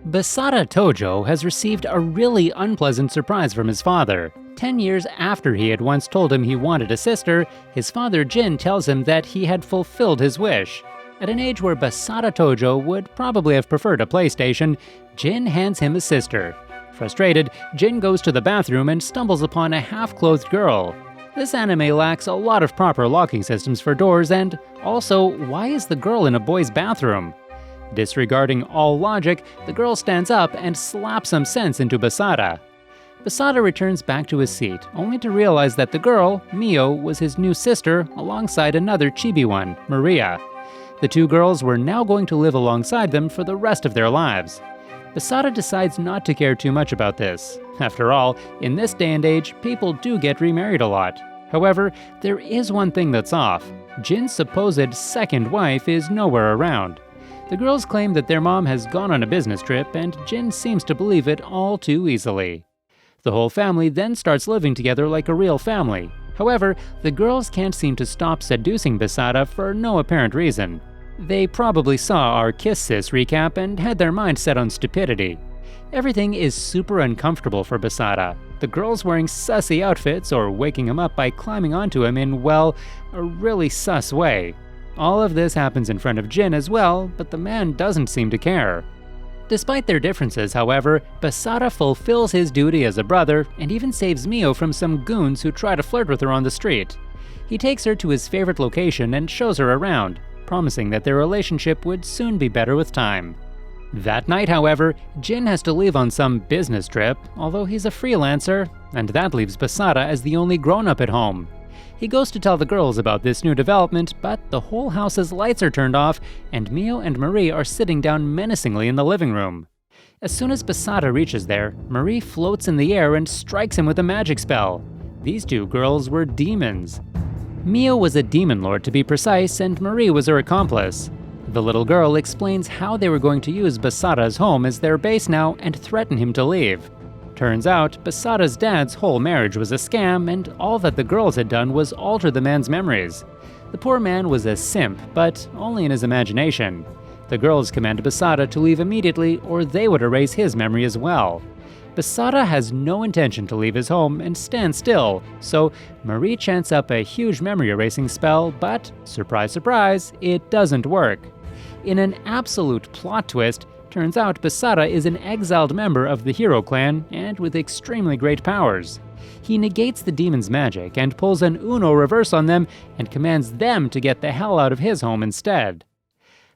Basara Toujo has received a really unpleasant surprise from his father. 10 years after he had once told him he wanted a sister, his father Jin tells him that he had fulfilled his wish. At an age where Basara Toujo would probably have preferred a PlayStation, Jin hands him a sister. Frustrated, Jin goes to the bathroom and stumbles upon a half-clothed girl. This anime lacks a lot of proper locking systems for doors, and also, why is the girl in a boy's bathroom? Disregarding all logic, the girl stands up and slaps some sense into Basara. Basara returns back to his seat, only to realize that the girl, Mio, was his new sister alongside another chibi one, Maria. The two girls were now going to live alongside them for the rest of their lives. Basara decides not to care too much about this. After all, in this day and age, people do get remarried a lot. However, there is one thing that's off. Jin's supposed second wife is nowhere around. The girls claim that their mom has gone on a business trip, and Jin seems to believe it all too easily. The whole family then starts living together like a real family. However, the girls can't seem to stop seducing Basara for no apparent reason. They probably saw our Kiss Sis recap and had their mind set on stupidity. Everything is super uncomfortable for Basara. The girls wearing sussy outfits or waking him up by climbing onto him in, well, a really sus way. All of this happens in front of Jin as well, but the man doesn't seem to care. Despite their differences, however, Basara fulfills his duty as a brother and even saves Mio from some goons who try to flirt with her on the street. He takes her to his favorite location and shows her around, promising that their relationship would soon be better with time. That night, however, Jin has to leave on some business trip, although he's a freelancer, and that leaves Basara as the only grown-up at home. He goes to tell the girls about this new development, but the whole house's lights are turned off, and Mio and Marie are sitting down menacingly in the living room. As soon as Basara reaches there, Marie floats in the air and strikes him with a magic spell. These two girls were demons. Mio was a demon lord to be precise, and Marie was her accomplice. The little girl explains how they were going to use Basara's home as their base now and threaten him to leave. Turns out, Basara's dad's whole marriage was a scam, and all that the girls had done was alter the man's memories. The poor man was a simp, but only in his imagination. The girls command Basara to leave immediately, or they would erase his memory as well. Basara has no intention to leave his home and stand still, so Marie chants up a huge memory erasing spell, but, surprise surprise, it doesn't work. In an absolute plot twist, turns out Basara is an exiled member of the hero clan and with extremely great powers. He negates the demon's magic and pulls an Uno reverse on them and commands them to get the hell out of his home instead.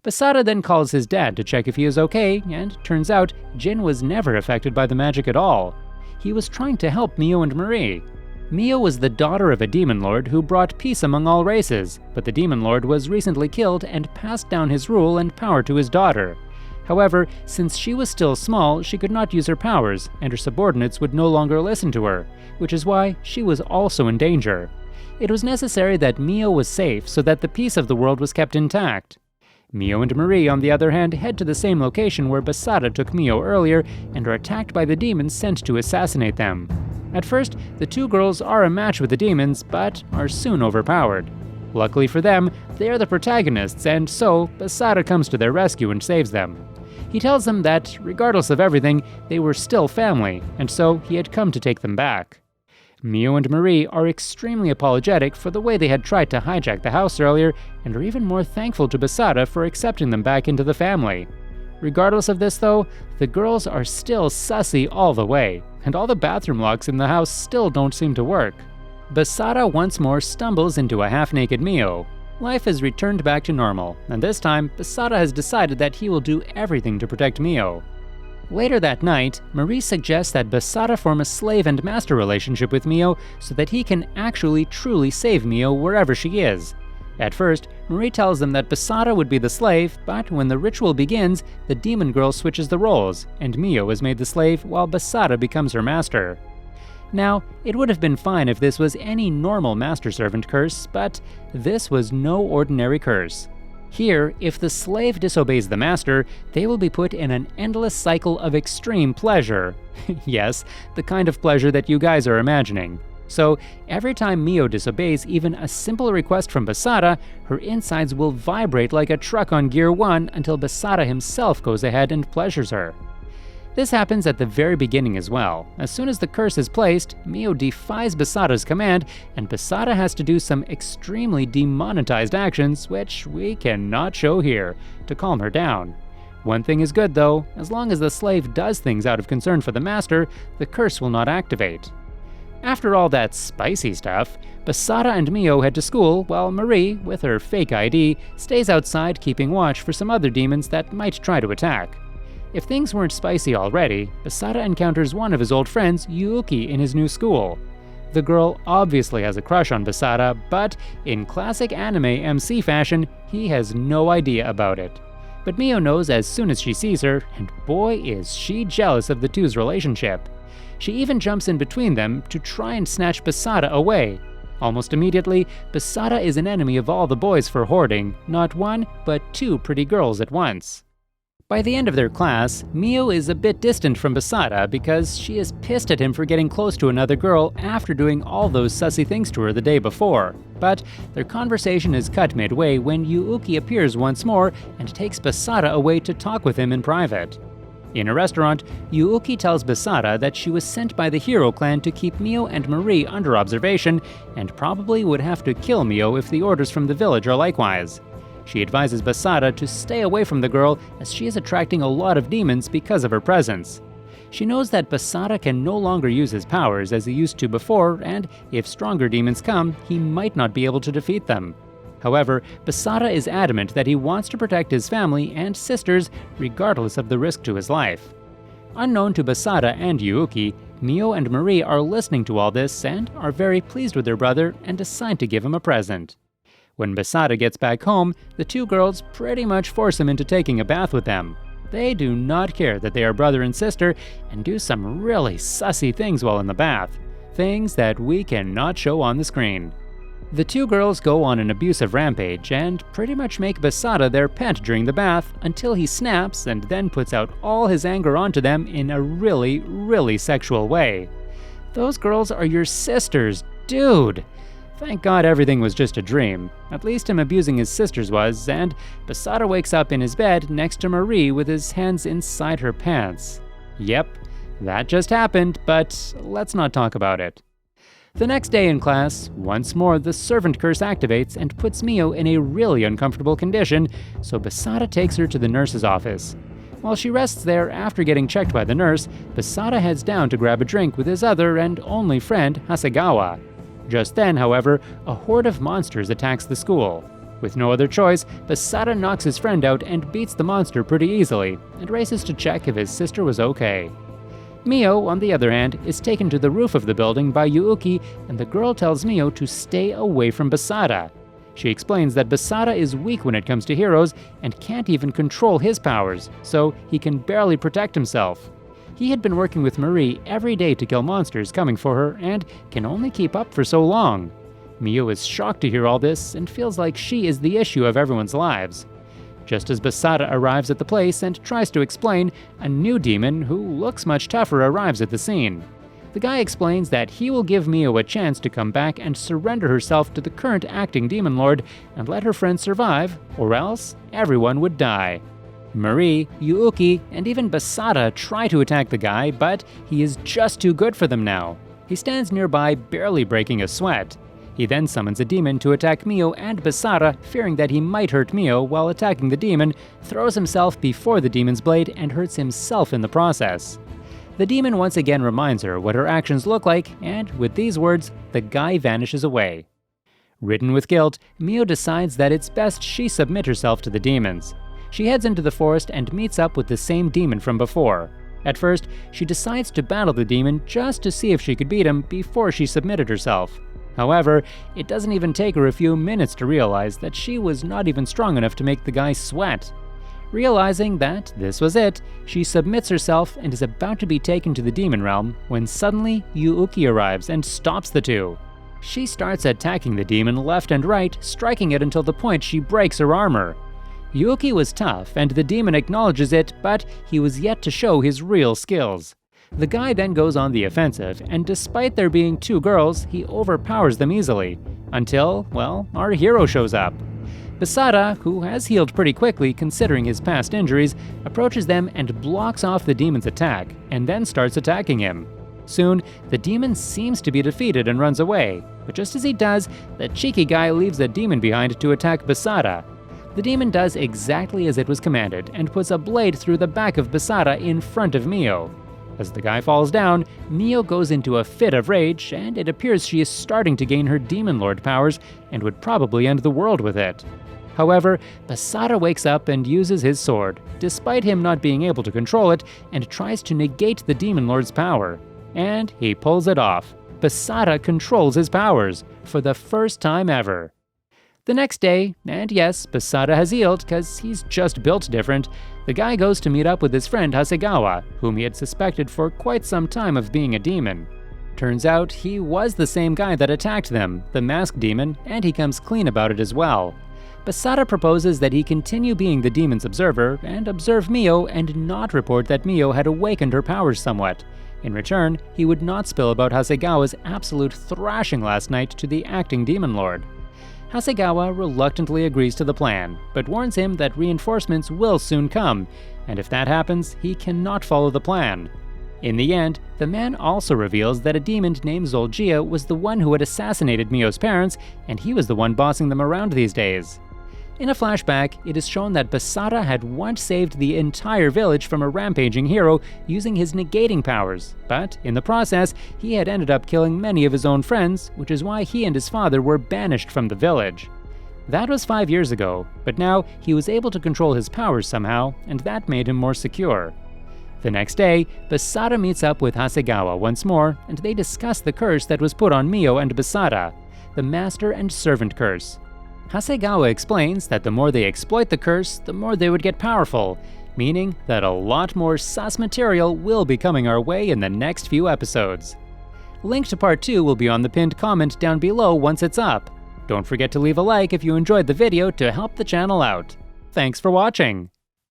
Basara then calls his dad to check if he is okay, and turns out Jin was never affected by the magic at all. He was trying to help Mio and Marie. Mio was the daughter of a demon lord who brought peace among all races, but the demon lord was recently killed and passed down his rule and power to his daughter. However, since she was still small, she could not use her powers, and her subordinates would no longer listen to her, which is why she was also in danger. It was necessary that Mio was safe so that the peace of the world was kept intact. Mio and Marie, on the other hand, head to the same location where Basara took Mio earlier and are attacked by the demons sent to assassinate them. At first, the two girls are a match with the demons, but are soon overpowered. Luckily for them, they are the protagonists, and so Basara comes to their rescue and saves them. He tells them that, regardless of everything, they were still family, and so he had come to take them back. Mio and Marie are extremely apologetic for the way they had tried to hijack the house earlier, and are even more thankful to Basara for accepting them back into the family. Regardless of this though, the girls are still sussy all the way, and all the bathroom locks in the house still don't seem to work. Basara once more stumbles into a half-naked Mio. Life has returned back to normal, and this time, Basara has decided that he will do everything to protect Mio. Later that night, Marie suggests that Basara form a slave and master relationship with Mio so that he can actually truly save Mio wherever she is. At first, Marie tells them that Basara would be the slave, but when the ritual begins, the demon girl switches the roles, and Mio is made the slave while Basara becomes her master. Now, it would have been fine if this was any normal master-servant curse, but this was no ordinary curse. Here, if the slave disobeys the master, they will be put in an endless cycle of extreme pleasure. Yes, the kind of pleasure that you guys are imagining. So, every time Mio disobeys even a simple request from Basara, her insides will vibrate like a truck on Gear 1 until Basara himself goes ahead and pleasures her. This happens at the very beginning as well. As soon as the curse is placed, Mio defies Basara's command, and Basara has to do some extremely demonetized actions, which we cannot show here, to calm her down. One thing is good though, as long as the slave does things out of concern for the master, the curse will not activate. After all that spicy stuff, Basara and Mio head to school while Marie, with her fake ID, stays outside keeping watch for some other demons that might try to attack. If things weren't spicy already, Basara encounters one of his old friends, Yuuki, in his new school. The girl obviously has a crush on Basara, but in classic anime MC fashion, he has no idea about it. But Mio knows as soon as she sees her, and boy is she jealous of the two's relationship. She even jumps in between them to try and snatch Basara away. Almost immediately, Basara is an enemy of all the boys for hoarding, not one, but two pretty girls at once. By the end of their class, Mio is a bit distant from Basara because she is pissed at him for getting close to another girl after doing all those sussy things to her the day before. But their conversation is cut midway when Yuuki appears once more and takes Basara away to talk with him in private. In a restaurant, Yuuki tells Basara that she was sent by the Hero clan to keep Mio and Marie under observation and probably would have to kill Mio if the orders from the village are likewise. She advises Basara to stay away from the girl as she is attracting a lot of demons because of her presence. She knows that Basara can no longer use his powers as he used to before, and if stronger demons come, he might not be able to defeat them. However, Basara is adamant that he wants to protect his family and sisters regardless of the risk to his life. Unknown to Basara and Yuuki, Mio and Marie are listening to all this and are very pleased with their brother and decide to give him a present. When Basara gets back home, the two girls pretty much force him into taking a bath with them. They do not care that they are brother and sister and do some really sussy things while in the bath, things that we cannot show on the screen. The two girls go on an abusive rampage and pretty much make Basara their pet during the bath until he snaps and then puts out all his anger onto them in a really, really sexual way. Those girls are your sisters, dude! Thank God everything was just a dream. At least him abusing his sisters was, and Basara wakes up in his bed next to Marie with his hands inside her pants. Yep, that just happened, but let's not talk about it. The next day in class, once more the servant curse activates and puts Mio in a really uncomfortable condition, so Basara takes her to the nurse's office. While she rests there after getting checked by the nurse, Basara heads down to grab a drink with his other and only friend, Hasegawa. Just then, however, a horde of monsters attacks the school. With no other choice, Basara knocks his friend out and beats the monster pretty easily, and races to check if his sister was okay. Mio, on the other hand, is taken to the roof of the building by Yuuki, and the girl tells Mio to stay away from Basara. She explains that Basara is weak when it comes to heroes and can't even control his powers, so he can barely protect himself. He had been working with Marie every day to kill monsters coming for her and can only keep up for so long. Mio is shocked to hear all this and feels like she is the issue of everyone's lives. Just as Basara arrives at the place and tries to explain, a new demon who looks much tougher arrives at the scene. The guy explains that he will give Mio a chance to come back and surrender herself to the current acting demon lord and let her friends survive, or else everyone would die. Marie, Yuuki, and even Basara try to attack the guy, but he is just too good for them now. He stands nearby, barely breaking a sweat. He then summons a demon to attack Mio and Basara, fearing that he might hurt Mio while attacking the demon, throws himself before the demon's blade and hurts himself in the process. The demon once again reminds her what her actions look like, and with these words, the guy vanishes away. Ridden with guilt, Mio decides that it's best she submit herself to the demons. She heads into the forest and meets up with the same demon from before. At first, she decides to battle the demon just to see if she could beat him before she submitted herself. However, it doesn't even take her a few minutes to realize that she was not even strong enough to make the guy sweat. Realizing that this was it, she submits herself and is about to be taken to the demon realm when suddenly Yuuki arrives and stops the two. She starts attacking the demon left and right, striking it until the point she breaks her armor. Yuuki was tough, and the demon acknowledges it, but he was yet to show his real skills. The guy then goes on the offensive, and despite there being two girls, he overpowers them easily, until, well, our hero shows up. Basara, who has healed pretty quickly considering his past injuries, approaches them and blocks off the demon's attack, and then starts attacking him. Soon, the demon seems to be defeated and runs away, but just as he does, the cheeky guy leaves the demon behind to attack Basara. The demon does exactly as it was commanded and puts a blade through the back of Basara in front of Mio. As the guy falls down, Mio goes into a fit of rage, and it appears she is starting to gain her demon lord powers and would probably end the world with it. However, Basara wakes up and uses his sword, despite him not being able to control it, and tries to negate the demon lord's power. And he pulls it off. Basara controls his powers, for the first time ever. The next day, and yes, Basara has healed because he's just built different, the guy goes to meet up with his friend Hasegawa, whom he had suspected for quite some time of being a demon. Turns out he was the same guy that attacked them, the masked demon, and he comes clean about it as well. Basara proposes that he continue being the demon's observer and observe Mio and not report that Mio had awakened her powers somewhat. In return, he would not spill about Hasegawa's absolute thrashing last night to the acting demon lord. Hasegawa reluctantly agrees to the plan, but warns him that reinforcements will soon come, and if that happens, he cannot follow the plan. In the end, the man also reveals that a demon named Zolgia was the one who had assassinated Mio's parents, and he was the one bossing them around these days. In a flashback, it is shown that Basara had once saved the entire village from a rampaging hero using his negating powers, but in the process, he had ended up killing many of his own friends, which is why he and his father were banished from the village. That was 5 years ago, but now he was able to control his powers somehow, and that made him more secure. The next day, Basara meets up with Hasegawa once more, and they discuss the curse that was put on Mio and Basara, the master and servant curse. Hasegawa explains that the more they exploit the curse, the more they would get powerful, meaning that a lot more sus material will be coming our way in the next few episodes. Link to part 2 will be on the pinned comment down below once it's up. Don't forget to leave a like if you enjoyed the video to help the channel out. Thanks for watching!